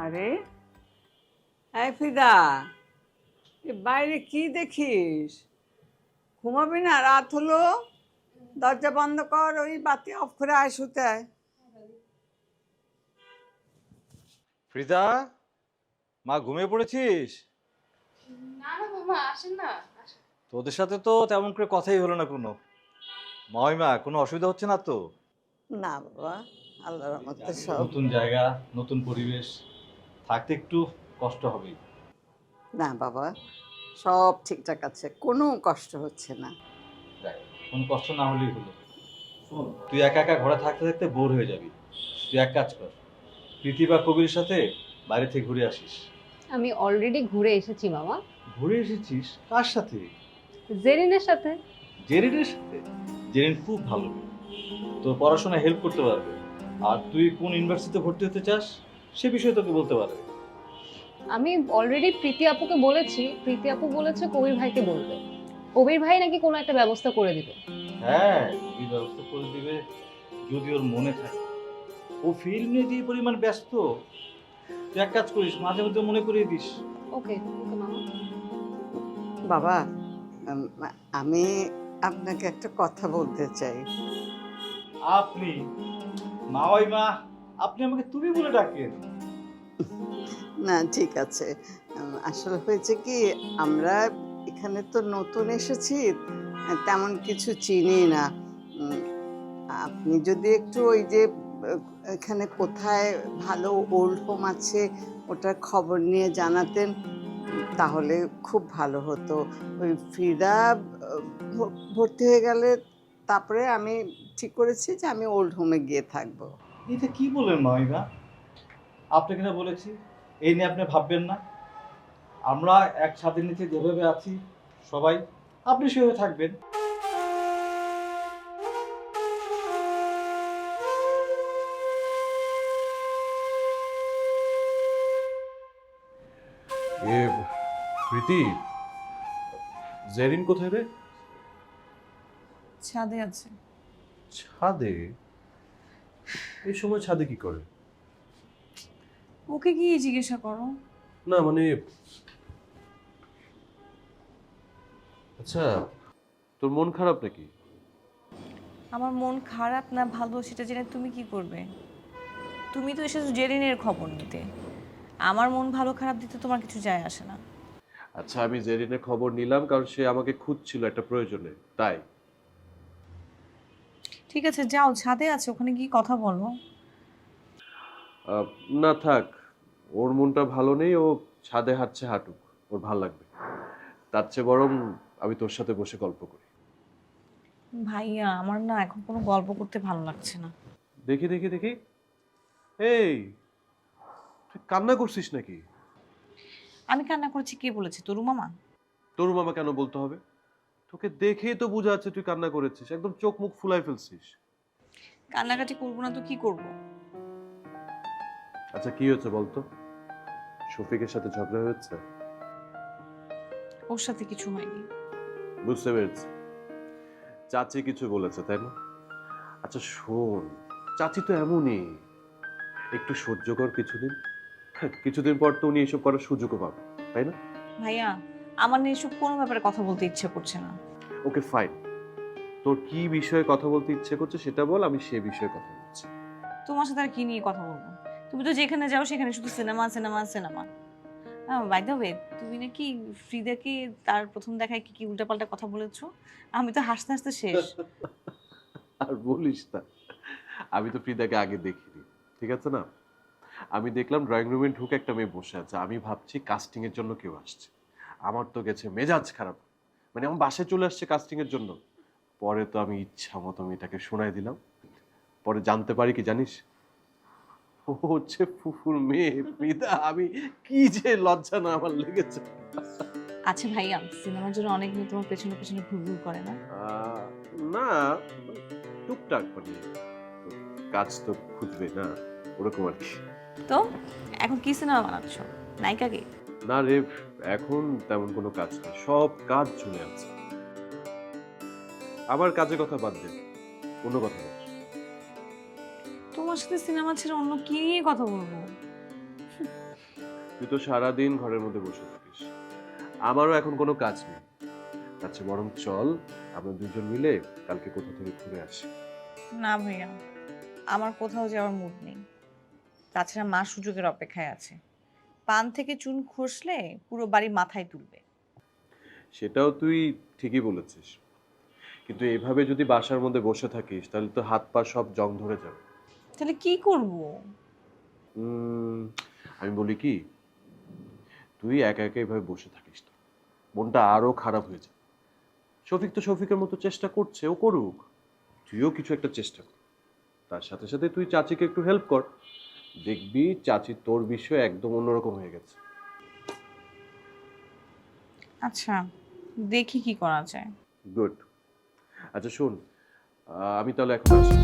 আরে এই ফিদা, এ বাইরে কি দেখিস? ঘুমাবি না? রাত হলো, দরজা বন্ধ কর, ওই বাতি অফ করে আয় শুতে আয়। ফ্রিদা, মা ঘুমিয়ে পড়েছিস? না না মামা আসেন না আসেন। তোদের সাথে তো তেমন করে কথাই হলো না কোনো। মা কোনো অসুবিধা হচ্ছে না তো? না বাবা, আল্লাহর রহমতে সব। নতুন জায়গা, নতুন পরিবেশ, থাকতে একটু কষ্ট হবেই। না বাবা, সব ঠিকঠাক আছে, কোনো কষ্ট হচ্ছে না। দেখ, কোনো কষ্ট না হলেই হলো। শোন, তুই একা একা ঘরে থাকতে থাকতে বোর হয়ে যাবি। তুই এক কাজ কর, প্রীতি বা কবির সাথে বাইরে থেকে ঘুরে আসিস। আমি অলরেডি ঘুরে এসেছি মামা, ঘুরে এসেছিস? কার সাথে? জেরিনের সাথে। জেরিনের সাথে? জেরিন খুব ভালো মেয়ে, তোর পড়াশোনায় হেল্প করতে পারবে। আর তুই কোন ইউনিভার্সিটিতে ভর্তি হতে চাস সে বিষয়ে তোকে বলতে পারবে। আমি অলরেডি প্রীতি আপুকে বলেছি, প্রীতি আপু বলেছে কবির ভাইকে বলবে। কবির ভাই নাকি কোনো একটা ব্যবস্থা করে দিবে। হ্যাঁ, এই ব্যবস্থা করে দিবে যদি ওর মনে থাকে। ও ফিল্ম নিয়ে যে পরিমাণ ব্যস্ত, তুই এক কাজ করিস, মাঝে মধ্যে মনে করিয়ে দিস। ওকে ওকে মামা। বাবা, উম, আমি আপনাকে একটা কথা বলতে চাই। আপনি? মা, আপনি আমাকে তুমি বলে ডাকেন। না ঠিক আছে, আসলে হয়েছে কি, আমরা এখানে তো নতুন এসেছি, তেমন কিছু চিনি না। উম, আপনি যদি একটু ওই যে এখানে কোথায় ভালো ওল্ড হোম আছে ওটার খবর নিয়ে জানাতেন, তাহলে খুব ভালো হতো। ওই ফিদা ভর্তি হয়ে গেলে তারপরে আমি ঠিক করেছি যে আমি ওল্ড হোমে গিয়ে থাকবো। এটা কি বলেন মা? আপনাকে না বলেছি এই নিয়ে আপনি ভাববেন না। আমরা এক ছাদের নিচে যেভাবে আছি সবাই, আপনি সেভাবে থাকবেন। এ প্রীতি, জেরিন কোথায় রে? ছাদে আছে। ছাদে? এই সময় ছাদে কি করে? ওকে গিয়ে জিজ্ঞাসা করো। না মানে, আচ্ছা, তোর মন খারাপ নাকি? আমার মন খারাপ না ভালো সেটা জেনে তুমি কি করবে? তুমি তো এসেছো জেরিনের খবর নিতে। আমার মন ভালো খারাপ দিতে তোমার কিছু যায় আসে না। আচ্ছা, আমি জেরিনের খবর নিলাম কারণ সে আমাকে খুঁজছিল একটা প্রয়োজনে, তাই। ঠিক আছে, যাও, ছাদে আছে, ওখানে গিয়ে কথা বলো। আহ, না থাক, ওর মনটা ভালো নেই, ও ছাদে হাঁটছে, হাঁটুক, ওর ভাল লাগবে। তার চেয়ে বরং আমি তোর সাথে বসে গল্প করি। ভাইয়া, আমার না এখন কোনো গল্প করতে ভালো লাগছে না। দেখি দেখি দেখি, এই, তুই কান্না করছিস নাকি? আমি কান্না করেছি কে বলেছে? তরু মামা? তোর মামা কেন বলতে হবে? তোকে দেখেই তো বোঝা যাচ্ছে তুই কান্না করেছিস, একদম চোখ মুখ ফুলাই ফেলছিস। কান্নাকাটি করবো না তো কি করব? আচ্ছা, কি হয়েছে বলতো? শফিকের সাথে ঝগড়া হয়েছে? ওর সাথে কিছু হয়নি। বুঝতে পেরেছি, চাচি কিছু বলেছে তাই না? আচ্ছা শোন, চাচি তো এমনই, একটু সহ্য কর কিছুদিন। হ্যাঁ, কিছুদিন পর তো উনি এসব করার সুযোগও পাবে, তাই না? ভাইয়া, আমার নিয়ে এসব কোনো ব্যাপারে কথা বলতে ইচ্ছে করছে না। ওকে ফাইন, তোর কি বিষয়ে কথা বলতে ইচ্ছে করছে সেটা বল, আমি সে বিষয়ে কথা বলছি। তোমার সাথে আর কি নিয়ে কথা বলবো? তুমি তো যেখানে যাও সেখানে শুধু cinema cinema cinema. By the way, তুমি নাকি ফ্রিদাকে তার প্রথম দেখায় কি কি উল্টাপাল্টা কথা বলেছো? আমি তো হাসতে হাসতে শেষ। আর বলিস না, আমি তো ফ্রিদাকে আগে দেখিনি, ঠিক আছে না? আমি দেখলাম ড্রয়িং রুমে ঢুকে একটা মেয়ে বসে আছে, আমি ভাবছি কাস্টিং এর জন্য কেউ আসছে। আমার তো গেছে মেজাজ খারাপ, মানে আমার বাসায় চলে আসছে কাস্টিং এর জন্য। পরে তো আমি ইচ্ছা মতো মেয়েটাকে শোনাই দিলাম। পরে জানতে পারি কি জানিস, ও হচ্ছে ফুফুর মেয়ে ফ্রিদা। আমি কি যে লজ্জা না আমার লেগেছে। আচ্ছা ভাইয়া, সিনেমার জন্য অনেক মেয়ে তোমার পেছনে পেছনে ঘুরঘুর করে না? না, টুকটাক, মানে কাজ তো খুঁজবে না, ওরকম আর কি। তো এখন কি সিনেমা বানাচ্ছো? নায়িকা কে? না রে, এখন তেমন কোনো কাজ নেই, সব কাজ চলে আছে। আবার কাজের কথা বাদ দে, অন্য কথা বল। তোমার সাথে সিনেমা ছেড়ে অন্য কি নিয়ে কথা বলবো? তুই তো সারাদিন ঘরের মধ্যে বসে থাকিস, আমারও এখন কোনো কাজ নেই। আচ্ছা বরং চল আমরা দুজন মিলে কালকে কোথা থেকে ঘুরে আসি। না ভাইয়া, আমার কোথাও যাওয়ার মুড নেই। তাছাড়া মা সুযোগের অপেক্ষায় আছে। পান থেকে চুন খসলে পুরো বাড়ি মাথায় তুলবে। সেটাও তুই ঠিকই বলেছিস, কিন্তু এভাবে যদি বাসার মধ্যে বসে থাকিস তাহলে তো হাত পা সব জং ধরে যাবে। তাহলে কি করব? আমি বলি কি, তুই একা একা এভাবে বসে থাকিস না, মনটা আরো খারাপ হয়ে যায়। শফিক তো শফিকের মতো চেষ্টা করছে, ও করুক, তুইও কিছু একটা চেষ্টা কর। তার সাথে সাথে তুই চাচিকে একটু হেল্প কর, দেখবি চাচি তোর বিষয়ে একদম অন্যরকম হয়ে গেছে। আচ্ছা, দেখি কি করা যায়। গুড। আচ্ছা শোন, আমি তাহলে এখন আসি।